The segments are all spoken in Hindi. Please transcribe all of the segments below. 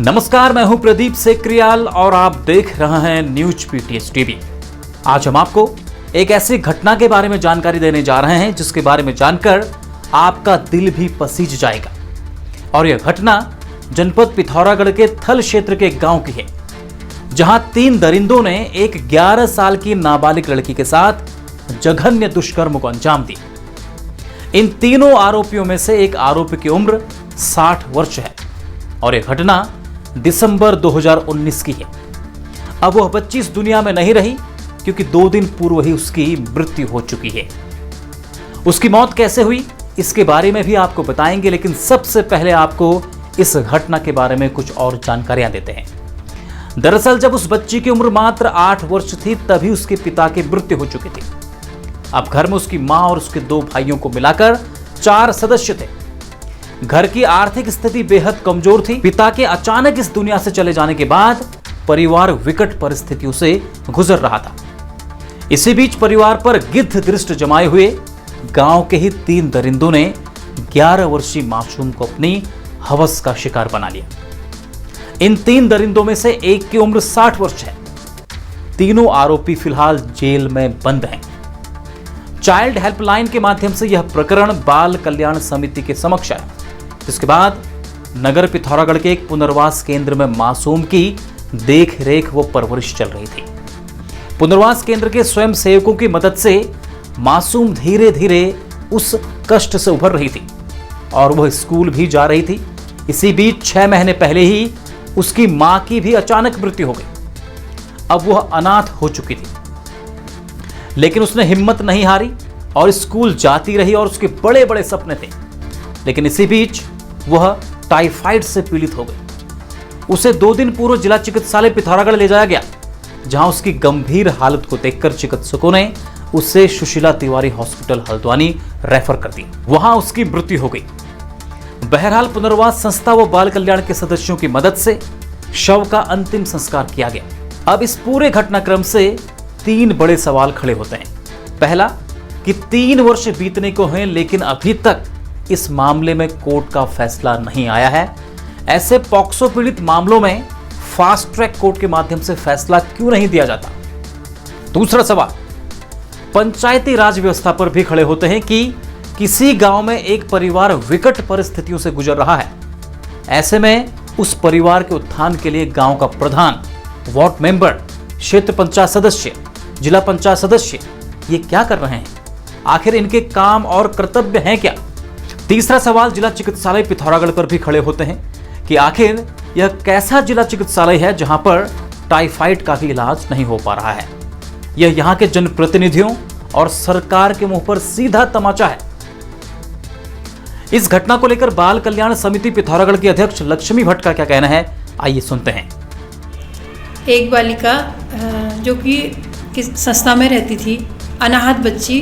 नमस्कार, मैं हूं प्रदीप सेक्रियाल और आप देख रहे हैं न्यूज पीटीएस टीवी। आज हम आपको एक ऐसी घटना के बारे में जानकारी देने जा रहे हैं जिसके बारे में जानकर आपका दिल भी पसीज जाएगा। और यह घटना जनपद पिथौरागढ़ के थल क्षेत्र के गांव की है, जहां 3 दरिंदों ने एक 11 साल की नाबालिग लड़की के साथ जघन्य दुष्कर्म को अंजाम दिया। इन तीनों आरोपियों में से एक आरोपी की उम्र 60 वर्ष है और यह घटना दिसंबर 2019 की है। अब वह बच्ची इस दुनिया में नहीं रही क्योंकि 2 दिन पूर्व ही उसकी मृत्यु हो चुकी है। उसकी मौत कैसे हुई इसके बारे में भी आपको बताएंगे, लेकिन सबसे पहले आपको इस घटना के बारे में कुछ और जानकारियां देते हैं। दरअसल जब उस बच्ची की उम्र मात्र 8 वर्ष थी तभी उसके पिता की मृत्यु हो चुकी थी। अब घर में उसकी मां और उसके 2 भाइयों को मिलाकर 4 सदस्य थे। घर की आर्थिक स्थिति बेहद कमजोर थी। पिता के अचानक इस दुनिया से चले जाने के बाद परिवार विकट परिस्थितियों से गुजर रहा था। इसी बीच परिवार पर गिद्ध दृष्टि जमाए हुए गांव के ही 3 दरिंदों ने 11 वर्षीय मासूम को अपनी हवस का शिकार बना लिया। इन 3 दरिंदों में से एक की उम्र 60 वर्ष है। तीनों आरोपी फिलहाल जेल में बंद हैं। चाइल्ड हेल्पलाइन के माध्यम से यह प्रकरण बाल कल्याण समिति के समक्ष आया, जिसके बाद नगर पिथौरागढ़ के एक पुनर्वास केंद्र में मासूम की देख रेख व परवरिश चल रही थी। पुनर्वास केंद्र के स्वयं सेवकों की मदद से मासूम धीरे धीरे उस कष्ट से उभर रही थी और वह स्कूल भी जा रही थी। इसी बीच 6 महीने पहले ही उसकी मां की भी अचानक मृत्यु हो गई। अब वह अनाथ हो चुकी थी, लेकिन उसने हिम्मत नहीं हारी और स्कूल जाती रही और उसके बड़े बड़े सपने थे। लेकिन इसी बीच वह टाइफाइड से पीड़ित हो गई। उसे 2 दिन पूर्व जिला चिकित्सालय पिथौरागढ़ ले जाया गया, जहां उसकी गंभीर हालत को देखकर चिकित्सकों ने उसे सुशीला तिवारी हॉस्पिटल हल्द्वानी रेफर कर दी। वहां उसकी मृत्यु हो गई। बहरहाल पुनर्वास संस्था व बाल कल्याण के सदस्यों की मदद से शव का अंतिम संस्कार किया गया। अब इस पूरे घटनाक्रम से 3 बड़े सवाल खड़े होते हैं। पहला कि 3 वर्ष बीतने को हैं लेकिन अभी तक इस मामले में कोर्ट का फैसला नहीं आया है। ऐसे पॉक्सो पीड़ित मामलों में फास्ट ट्रैक कोर्ट के माध्यम से फैसला क्यों नहीं दिया जाता। दूसरा सवाल पंचायती राज व्यवस्था पर भी खड़े होते हैं कि किसी गांव में एक परिवार विकट परिस्थितियों से गुजर रहा है। ऐसे में उस परिवार के उत्थान के लिए गांव का प्रधान, वार्ड मेंबर, क्षेत्र पंचायत सदस्य, जिला पंचायत सदस्य ये क्या कर रहे हैं? आखिर इनके काम और कर्तव्य हैं क्या? तीसरा सवाल जिला चिकित्सालय पिथौरागढ़ पर भी खड़े होते हैं कि आखिर यह कैसा जिला चिकित्सालय है जहां पर टाइफाइड का भी इलाज नहीं हो पा रहा है। यह यहां के जनप्रतिनिधियों और सरकार के मुंह पर सीधा तमाचा है। इस घटना को लेकर बाल कल्याण समिति पिथौरागढ़ की अध्यक्ष लक्ष्मी भट्ट का क्या कहना है, आइए सुनते हैं। एक बालिका जो कि संस्था में रहती थी, अनाहत बच्ची,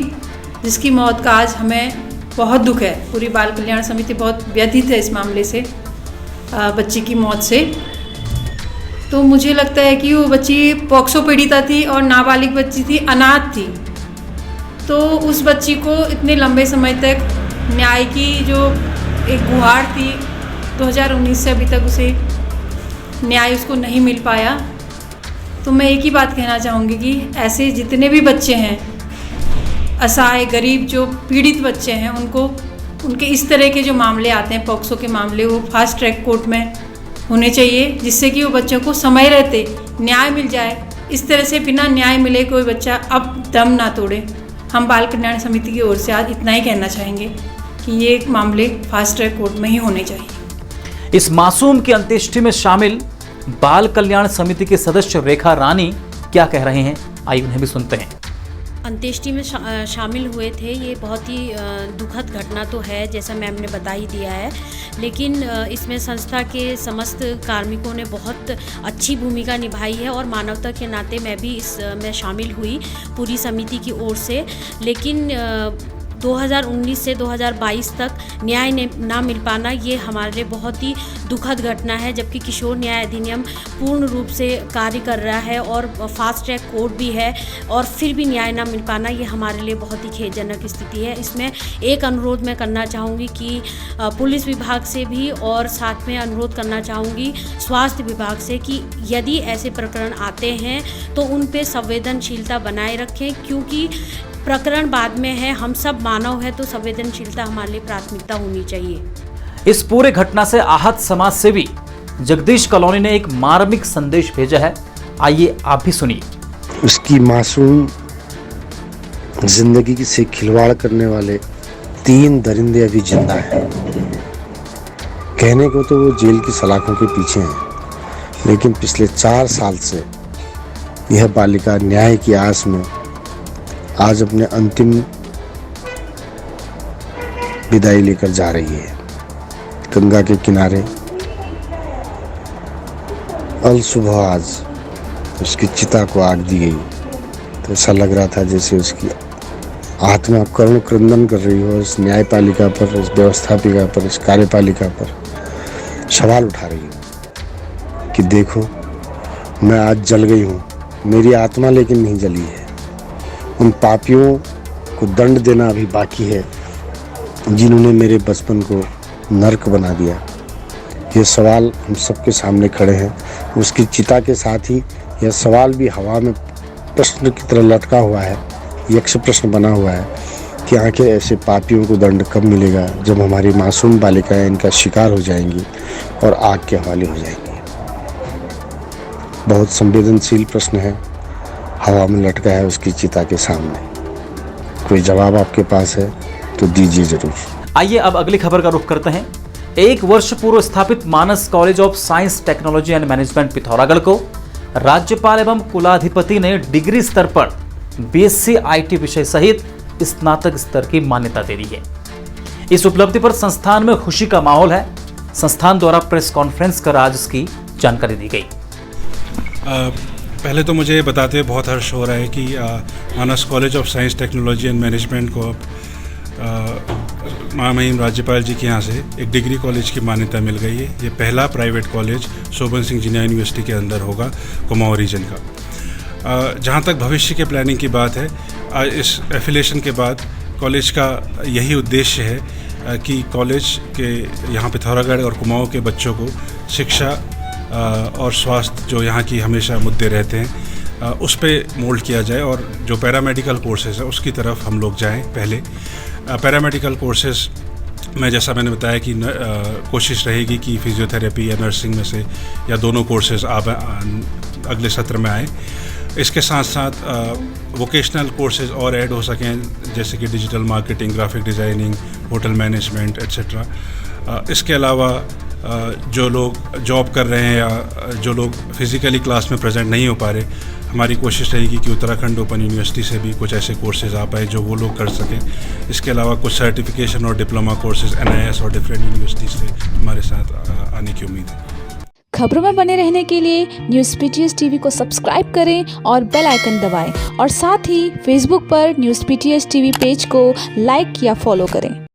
जिसकी मौत का आज हमें बहुत दुख है। पूरी बाल कल्याण समिति बहुत व्यथित है इस मामले से, बच्ची की मौत से। तो मुझे लगता है कि वो बच्ची पॉक्सो पीड़िता थी और नाबालिग बच्ची थी, अनाथ थी। तो उस बच्ची को इतने लंबे समय तक न्याय की जो एक गुहार थी 2019 से अभी तक उसे न्याय उसको नहीं मिल पाया। तो मैं एक ही बात कहना चाहूँगी कि ऐसे जितने भी बच्चे हैं, असहाय, गरीब, जो पीड़ित बच्चे हैं, उनके इस तरह के जो मामले आते हैं, पॉक्सो के मामले, वो फास्ट ट्रैक कोर्ट में होने चाहिए, जिससे कि वो बच्चों को समय रहते न्याय मिल जाए। इस तरह से बिना न्याय मिले कोई बच्चा अब दम ना तोड़े। हम बाल कल्याण समिति की ओर से आज इतना ही कहना चाहेंगे कि ये मामले फास्ट ट्रैक कोर्ट में ही होने चाहिए। इस मासूम की अंत्येष्टि में शामिल बाल कल्याण समिति के सदस्य रेखा रानी क्या कह रहे हैं, आइए उन्हें भी सुनते हैं। अंत्येष्टि में शामिल हुए थे। ये बहुत ही दुखद घटना तो है, जैसा मैम ने बता ही दिया है, लेकिन इसमें संस्था के समस्त कार्मिकों ने बहुत अच्छी भूमिका निभाई है और मानवता के नाते मैं भी इसमें शामिल हुई पूरी समिति की ओर से। लेकिन 2019 से 2022 तक न्याय ना मिल पाना ये हमारे लिए बहुत ही दुखद घटना है, जबकि किशोर न्याय अधिनियम पूर्ण रूप से कार्य कर रहा है और फास्ट ट्रैक कोर्ट भी है, और फिर भी न्याय ना मिल पाना ये हमारे लिए बहुत ही खेदजनक स्थिति है। इसमें एक अनुरोध मैं करना चाहूँगी कि पुलिस विभाग से भी, और साथ में अनुरोध करना चाहूँगी स्वास्थ्य विभाग से कि यदि ऐसे प्रकरण आते हैं तो उन पे संवेदनशीलता बनाए रखें, क्योंकि प्रकरण बाद में है, हम सब मानव है, तो संवेदनशीलता हमारे लिए प्राथमिकता होनी चाहिए। इस पूरे घटना से आहत समाज सेवी जगदीश कॉलोनी ने एक मार्मिक संदेश भेजा है, आइए आप भी सुनिए। उसकी मासूम जिंदगी से खिलवाड़ करने वाले 3 दरिंदे अभी जिंदा हैं। कहने को तो वो जेल की सलाखों के पीछे हैं, लेकिन पिछले 4 साल से यह बालिका न्याय की आस में आज अपने अंतिम विदाई लेकर जा रही है। गंगा के किनारे अल सुबह आज उसकी चिता को आग दी गई, तो ऐसा लग रहा था जैसे उसकी आत्मा करुण क्रंदन कर रही हो। इस न्यायपालिका पर, इस व्यवस्थापिका पर, इस कार्यपालिका पर सवाल उठा रही हो कि देखो, मैं आज जल गई हूँ, मेरी आत्मा लेकिन नहीं जली है। उन पापियों को दंड देना अभी बाकी है जिन्होंने मेरे बचपन को नर्क बना दिया। ये सवाल हम सबके सामने खड़े हैं। उसकी चिता के साथ ही यह सवाल भी हवा में प्रश्न की तरह लटका हुआ है, यक्ष प्रश्न बना हुआ है कि आखिर ऐसे पापियों को दंड कब मिलेगा, जब हमारी मासूम बालिकाएं इनका शिकार हो जाएंगी और आग के हवाले हो जाएंगी। बहुत संवेदनशील प्रश्न है, हवा में लटका है उसकी चिता के सामने। कोई जवाब आपके पास है तो दीजिए जरूर। आइए अब अगली खबर का रुख करते हैं। 1 वर्ष पूर्व स्थापित Manas college of science technology and management Pithoragarh को राज्यपाल एवं कुलाधिपति ने डिग्री स्तर पर BSc IT विषय सहित स्नातक स्तर की मान्यता दे दी है। इस उपलब्धि पर संस्थान में खुशी का माहौल है। संस्थान द्वारा प्रेस कॉन्फ्रेंस कर आज इसकी जानकारी दी गई। पहले तो मुझे बताते हुए बहुत हर्ष हो रहा है कि Manas college of science technology and management को महामहिम राज्यपाल जी के यहाँ से एक डिग्री कॉलेज की मान्यता मिल गई है। ये पहला प्राइवेट कॉलेज शोभन सिंह जीना यूनिवर्सिटी के अंदर होगा, कुमाऊं रीजन का। जहाँ तक भविष्य के प्लानिंग की बात है, इस एफिलिएशन के बाद कॉलेज का यही उद्देश्य है कि कॉलेज के यहाँ पिथौरागढ़ और कुमाऊं के बच्चों को शिक्षा और स्वास्थ्य, जो यहाँ की हमेशा मुद्दे रहते हैं, उस पे मोल्ड किया जाए और जो पैरामेडिकल कोर्सेज है उसकी तरफ हम लोग जाएं। पहले पैरामेडिकल कोर्सेज में, जैसा मैंने बताया कि कोशिश रहेगी कि फिजियोथेरेपी या नर्सिंग में से या दोनों कोर्सेज अगले सत्र में आए। इसके साथ साथ वोकेशनल कोर्सेज और ऐड हो सकें, जैसे कि digital marketing, graphic designing, hotel management etcetera. इसके अलावा जो लोग जॉब कर रहे हैं या जो लोग फिज़िकली क्लास में प्रेजेंट नहीं हो पा रहे, हमारी कोशिश रहेगी कि उत्तराखंड ओपन यूनिवर्सिटी से भी कुछ ऐसे कोर्सेज आ पाए जो वो लोग कर सकें। इसके अलावा कुछ सर्टिफिकेशन और डिप्लोमा कोर्सेज NIS और डिफरेंट यूनिवर्सिटी से हमारे साथ आने की उम्मीद है। खबरों में बने रहने के लिए न्यूज़ PTS TV को सब्सक्राइब करें और बेल आइकन दबाएं, और साथ ही फेसबुक पर न्यूज़ PTS TV पेज को लाइक या फॉलो करें।